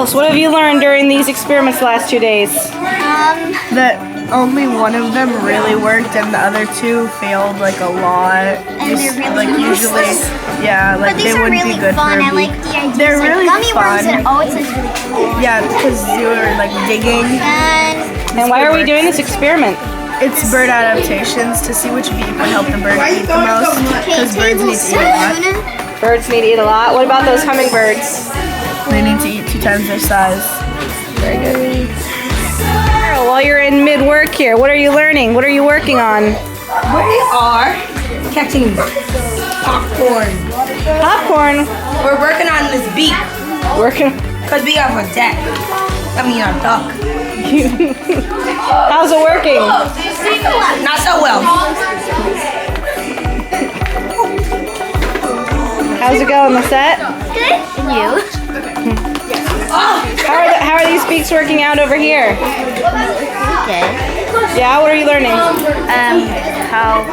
else? What have you learned during these experiments the last 2 days? That only one of them really worked and the other two failed like a lot. And they're really like usually, useless. yeah, like But they these are wouldn't really be good fun. for I a like beak. the idea. They're like really gummy worms fun. and oats is really cool. Yeah, because you were like digging. And why are we doing this experiment? It's bird adaptations to see which beak would help the bird eat the most. Because birds need to eat a lot. Birds need to eat a lot. What about those hummingbirds? They need to eat 2 times their size. Very good. Carol, while you're in mid-work here, what are you learning? What are you working on? We are catching popcorn. Popcorn. We're working on this beak Working. because we have a duck. I mean a duck. How's it working? Not so well. How's it going, Lisette? Good. And you? How are these beaks working out over here? Good. Yeah, what are you learning? How